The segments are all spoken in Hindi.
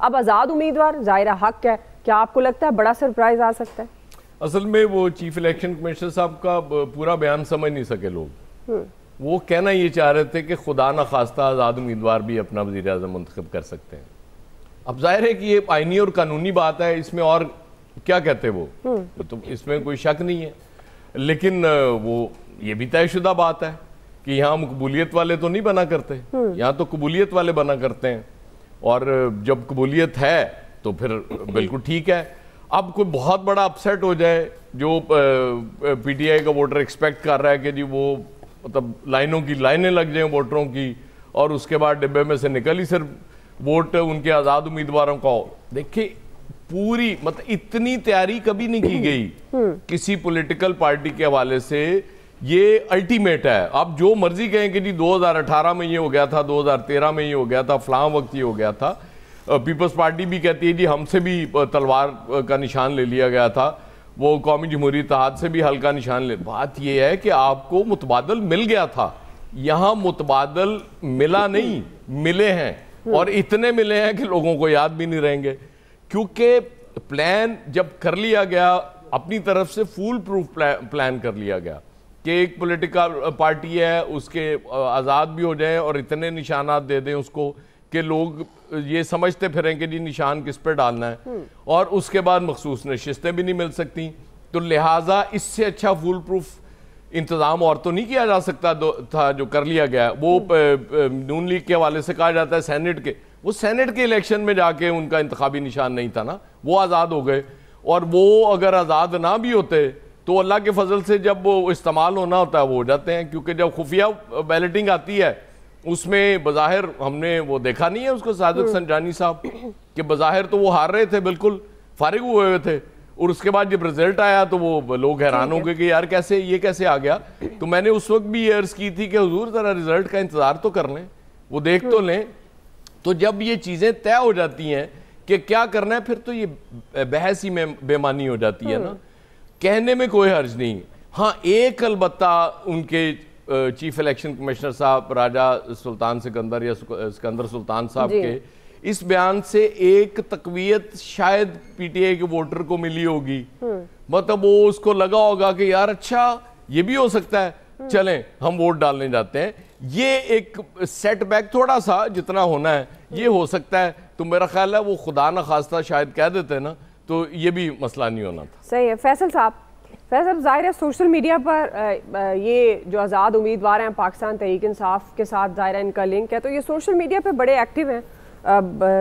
अब आज़ाद उम्मीदवार ज़ाहिर हक है, क्या आपको लगता है बड़ा सरप्राइज आ सकता है? असल में वो चीफ इलेक्शन कमिश्नर साहब का पूरा बयान समझ नहीं सके लोग। वो कहना ये चाह रहे थे कि खुदा न खास्ता आज़ाद उम्मीदवार भी अपना वज़ीर आज़म मुंतखब कर सकते हैं। अब जाहिर है कि ये आईनी और कानूनी बात है, इसमें और क्या कहते वो, तो इसमें कोई शक नहीं है। लेकिन वो ये भी तयशुदा बात है कि यहाँ हम कबूलियत वाले तो नहीं बना करते, यहाँ तो कबूलियत वाले बना करते हैं। और जब कबूलियत है तो फिर बिल्कुल ठीक है। अब कोई बहुत बड़ा अपसेट हो जाए, जो पीटीआई का वोटर एक्सपेक्ट कर रहा है कि जी वो मतलब लाइनों की लाइनें लग जाएं वोटरों की, और उसके बाद डिब्बे में से निकल ही सिर्फ वोट उनके आज़ाद उम्मीदवारों का हो। देखिए पूरी मतलब इतनी तैयारी कभी नहीं की गई किसी पॉलिटिकल पार्टी के हवाले से। ये अल्टीमेट है। आप जो मर्जी कहें कि जी 2018 में ये हो गया था, 2013 में ये हो गया था, फलां वक्त ये हो गया था। पीपल्स पार्टी भी कहती है जी हमसे भी तलवार का निशान ले लिया गया था, वो कौमी जमहूरी इत्तेहाद से भी हल्का निशान ले। बात ये है कि आपको मुतबादल मिल गया था, यहाँ मुतबादल मिला नहीं, मिले हैं, और इतने मिले हैं कि लोगों को याद भी नहीं रहेंगे। क्योंकि प्लान जब कर लिया गया, अपनी तरफ से फूल प्रूफ प्लान कर लिया गया कि एक पॉलिटिकल पार्टी है उसके आज़ाद भी हो जाए और इतने निशानात दे दें उसको कि लोग ये समझते फिरें कि जी निशान किस पे डालना है, और उसके बाद मखसूस नशिस्तें भी नहीं मिल सकती। तो लिहाजा इससे अच्छा फुल प्रूफ इंतज़ाम और तो नहीं किया जा सकता था जो कर लिया गया। वो नून लीग के हवाले से कहा जाता है सेनेट के, वो सेनेट के इलेक्शन में जाके उनका इंतखाबी निशान नहीं था ना, वो आज़ाद हो गए। और वो अगर आज़ाद ना भी होते तो अल्लाह के फजल से जब वो इस्तेमाल होना होता है वो हो जाते हैं। क्योंकि जब खुफिया बैलेटिंग आती है उसमें बज़ाहिर हमने वो देखा नहीं है उसको, सादिक संजानी साहब कि बज़ाहिर तो वो हार रहे थे, बिल्कुल फारिग हुए हुए थे, और उसके बाद जब रिजल्ट आया तो वो लोग हैरान हो गए कि यार कैसे ये कैसे आ गया। तो मैंने उस वक्त भी ये अर्ज की थी कि हुजूर ज़रा रिजल्ट का इंतज़ार तो कर लें, वो देख तो लें। तो जब ये चीज़ें तय हो जाती हैं कि क्या करना है, फिर तो ये बहस ही में बेमानी हो जाती है ना, कहने में कोई हर्ज नहीं। हाँ एक अलबत्ता उनके चीफ इलेक्शन कमिश्नर साहब राजा सुल्तान सिकंदर या सिकंदर सुल्तान साहब के इस बयान से एक तकवीयत शायद पीटीआई के वोटर को मिली होगी। मतलब वो उसको लगा होगा कि यार अच्छा ये भी हो सकता है, चलें हम वोट डालने जाते हैं। ये एक सेटबैक थोड़ा सा जितना होना है ये हो सकता है। तो मेरा ख्याल है वो खुदा न खास्ता शायद कह देते ना तो ये भी मसला नहीं होना था। सही है। फैसल साहब, ज़ाहिर है सोशल मीडिया पर ये जो आज़ाद उम्मीदवार हैं पाकिस्तान तहरीक इंसाफ के साथ ज़ाहिर है इनका लिंक है, तो ये सोशल मीडिया पे बड़े एक्टिव हैं।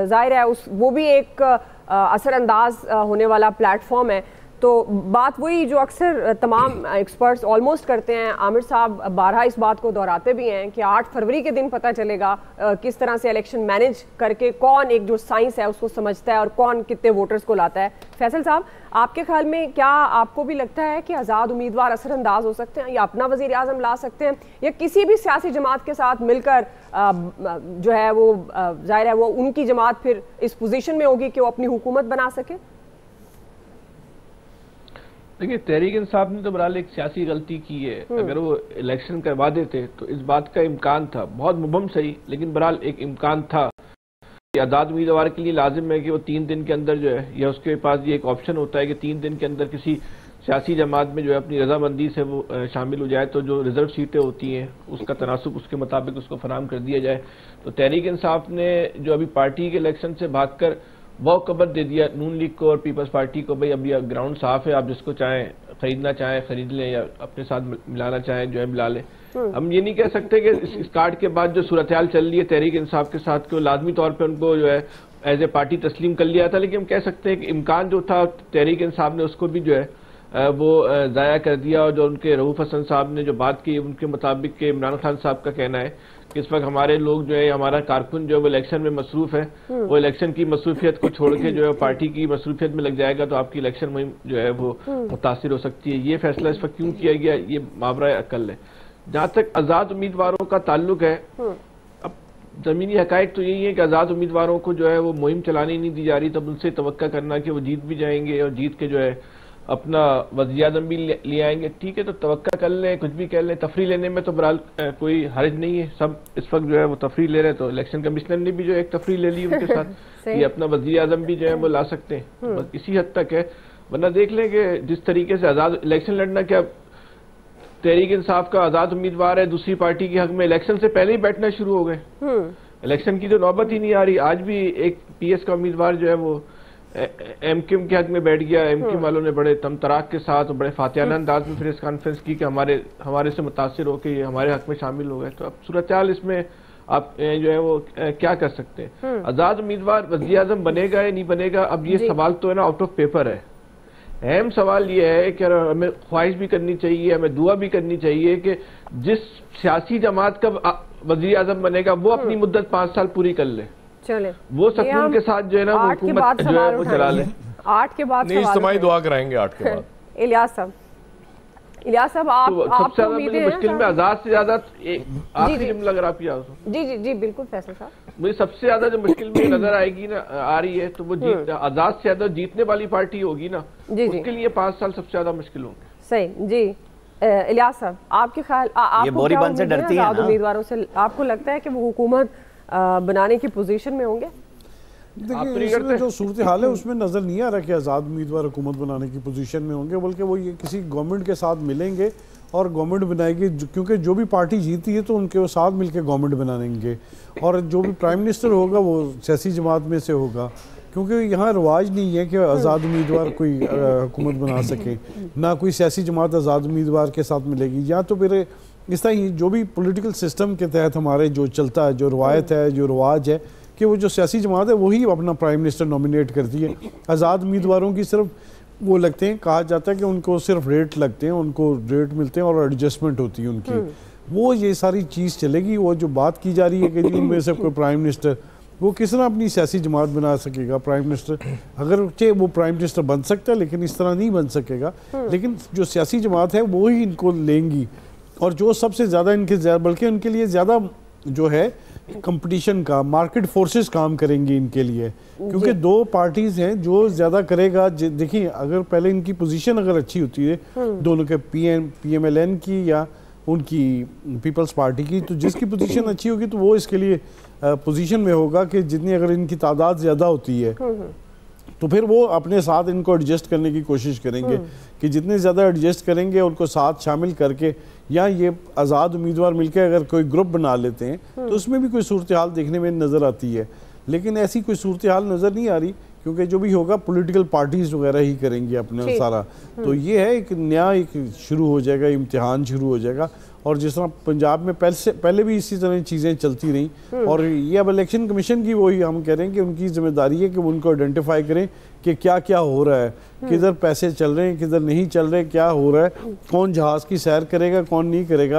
ज़ाहिर है वो भी एक असरअंदाज होने वाला प्लेटफॉर्म है। तो बात वही जो अक्सर तमाम एक्सपर्ट्स ऑलमोस्ट करते हैं, आमिर साहब बारहा इस बात को दोहराते भी हैं कि 8 फरवरी के दिन पता चलेगा किस तरह से इलेक्शन मैनेज करके कौन एक जो साइंस है उसको समझता है और कौन कितने वोटर्स को लाता है। फैसल साहब, आपके ख्याल में क्या आपको भी लगता है कि आज़ाद उम्मीदवार असरअंदाज हो सकते हैं या अपना वज़ीर आज़म ला सकते हैं, या किसी भी सियासी जमात के साथ मिलकर जो है वो ज़ाहिर है वो उनकी जमात फिर इस पोजीशन में होगी कि वो अपनी हुकूमत बना सके? देखिए तहरीक इंसाफ ने तो बहरहाल एक सियासी गलती की है। अगर वो इलेक्शन करवा देते तो इस बात का इम्कान था, बहुत मुबहम सही, लेकिन बहरहाल एक इम्कान था कि आज़ाद उम्मीदवार के लिए लाजिम है कि वो 3 दिन के अंदर जो है, या उसके पास ये एक ऑप्शन होता है कि 3 दिन के अंदर किसी सियासी जमात में जो है अपनी रजामंदी से वो शामिल हो जाए, तो जो रिजर्व सीटें होती हैं उसका तनासुब उसके मुताबिक उसको फराहम कर दिया जाए। तो तहरीक इंसाफ ने जो अभी पार्टी के इलेक्शन से भागकर वो खबर दे दिया नून लीग को और पीपल्स पार्टी को, भाई अभी ग्राउंड साफ है, आप जिसको चाहें खरीदना चाहें खरीद लें या अपने साथ मिलाना चाहें जो है मिला लें। हम ये नहीं कह सकते कि इस कार्ड के बाद जो सूरत हाल चल रही है तहरीक इंसाफ के साथ को लाजमी तौर पर उनको जो है एज ए पार्टी तस्लीम कर लिया था, लेकिन हम कह सकते हैं कि इम्कान जो था तहरीक इंसाफ ने उसको भी जो है वो ज़ाया कर दिया। और जो उनके रऊफ हसन साहब ने जो बात की उनके मुताबिक के इमरान खान साहब का कहना है कि इस वक्त हमारे लोग जो है हमारा कारकुन जो है वो इलेक्शन में मसरूफ है, वो इलेक्शन की मसरूफियत को छोड़ के जो है पार्टी की मसरूफियत में लग जाएगा तो आपकी इलेक्शन मुहिम जो है वो मुतासिर हो सकती है। ये फैसला इस वक्त क्यों किया गया ये मावरा अकल है। जहाँ तक आज़ाद उम्मीदवारों का ताल्लुक है, अब ज़मीनी हकायक तो यही है कि आज़ाद उम्मीदवारों को जो है वो मुहिम चलानी नहीं दी जा रही, तब उनसे तवक्का करना कि वो जीत भी जाएंगे और जीत के जो है अपना वज़ीर आज़म भी ले आएंगे, ठीक है, तो तवक्का कर लें, कुछ भी कह लें। तफरी लेने में तो बहरहाल कोई हर्ज नहीं है, सब इस वक्त जो है वो तफरी ले रहे हैं, तो इलेक्शन कमिश्नर ने भी जो एक तफरी ले ली उनके साथ कि अपना वज़ीर आज़म भी जो है वो ला सकते हैं, बस इसी हद तक है। वरना देख लें कि जिस तरीके से आज़ाद इलेक्शन लड़ना, क्या तहरीक इंसाफ का आज़ाद उम्मीदवार है दूसरी पार्टी के हक में इलेक्शन से पहले ही बैठना शुरू हो गए, इलेक्शन की तो नौबत ही नहीं आ रही। आज भी एक PS का उम्मीदवार जो है वो MKM के हक में बैठ गया। MKM वालों ने बड़े तमतराक के साथ और बड़े फातिहाना अंदाज में प्रेस कॉन्फ्रेंस की कि हमारे से मुतासिर होकर ये हमारे हक में शामिल हो गए। तो अब सूरत हाल इसमें आप जो है वो क्या कर सकते हैं। आज़ाद उम्मीदवार वज़ीर आज़म बनेगा या नहीं बनेगा, अब ये सवाल तो है ना आउट ऑफ पेपर है। अहम सवाल ये है कि हमें ख्वाहिश भी करनी चाहिए, हमें दुआ भी करनी चाहिए कि जिस सियासी जमात का वज़ीर आज़म बनेगा वो अपनी मुद्दत 5 साल पूरी कर ले, चले वो सुकून के साथ जो है ना वो हुकूमत जो है वो चला ले। 8 के बाद नहीं, इज्तिमाई दुआ कराएंगे 8 के बाद। इलियास साहब आप सबसे ज्यादा मुश्किल में आज़ाद से ज्यादा आखिरी जुमला अगर आप याद हो। जी बिल्कुल फैसल साहब, मुझे सबसे ज्यादा जो मुश्किल में नजर आएगी ना आ रही है तो वो आज़ाद से ज्यादा जीतने वाली पार्टी होगी ना, उसके लिए 5 साल सबसे ज्यादा मुश्किल होंगे। सही जी। इलियास साहब आपके ख्याल, आपको क्या डरती है उम्मीदवारों से, आपको लगता है कि वो हुकूमत बनाने की पोजीशन में होंगे? देखिए इसमें जो सूरत हाल है उसमें नज़र नहीं आ रहा कि आज़ाद उम्मीदवार हुकूमत बनाने की पोजीशन में होंगे, बल्कि वो ये किसी गवर्नमेंट के साथ मिलेंगे और गवर्नमेंट बनाएगी, क्योंकि जो भी पार्टी जीती है तो उनके साथ मिलकर गवर्नमेंट बनाएंगे और जो भी प्राइम मिनिस्टर होगा वो सियासी जमात में से होगा, क्योंकि यहाँ रवाज नहीं है कि आज़ाद उम्मीदवार कोई हुकूमत बना सके, ना कोई सियासी जमात आज़ाद उम्मीदवार के साथ मिलेगी। या तो फिर इस तरह ही जो भी पॉलिटिकल सिस्टम के तहत हमारे जो चलता है, जो रवायत है, जो रवाज है कि वो जो सियासी जमात है वही अपना प्राइम मिनिस्टर नॉमिनेट करती है। आज़ाद उम्मीदवारों की सिर्फ वो लगते हैं, कहा जाता है कि उनको सिर्फ रेट लगते हैं, उनको रेट मिलते हैं और एडजस्टमेंट होती है उनकी, वो ये सारी चीज़ चलेगी। वो जो बात की जा रही है कि इनमें से कोई प्राइम मिनिस्टर, वो किस तरह अपनी सियासी जमात बना सकेगा प्राइम मिनिस्टर? अगर चाहे वो प्राइम मिनिस्टर बन सकता है लेकिन इस तरह नहीं बन सकेगा। लेकिन जो सियासी जमात है वो ही इनको लेंगी और जो सबसे ज़्यादा इनके बल्कि उनके लिए ज़्यादा जो है कंपटीशन का मार्केट फोर्सेस काम करेंगी इनके लिए, क्योंकि 2 पार्टीज हैं जो ज़्यादा करेगा। देखिए अगर पहले इनकी पोजीशन अगर अच्छी होती है दोनों के PMLN की या उनकी पीपल्स पार्टी की, तो जिसकी पोजीशन अच्छी होगी तो वो इसके लिए पोजीशन में होगा कि जितनी अगर इनकी तादाद ज़्यादा होती है तो फिर वो अपने साथ इनको एडजस्ट करने की कोशिश करेंगे कि जितने ज़्यादा एडजस्ट करेंगे उनको साथ शामिल करके, या ये आज़ाद उम्मीदवार मिलकर अगर कोई ग्रुप बना लेते हैं तो उसमें भी कोई सूरत हाल देखने में नज़र आती है। लेकिन ऐसी कोई सूरत हाल नज़र नहीं आ रही, क्योंकि जो भी होगा पॉलिटिकल पार्टीज वगैरह ही करेंगी अपना सारा। तो ये है एक नया एक शुरू हो जाएगा, इम्तिहान शुरू हो जाएगा। और जिस तरह पंजाब में पहले भी इसी तरह चीज़ें चलती रहीं, और ये अब इलेक्शन कमीशन की वही हम कह रहे हैं कि उनकी जिम्मेदारी है कि वो उनको आइडेंटिफाई करें कि क्या क्या हो रहा है, किधर पैसे चल रहे हैं, किधर नहीं चल रहे, क्या हो रहा है, कौन जहाज़ की सैर करेगा, कौन नहीं करेगा।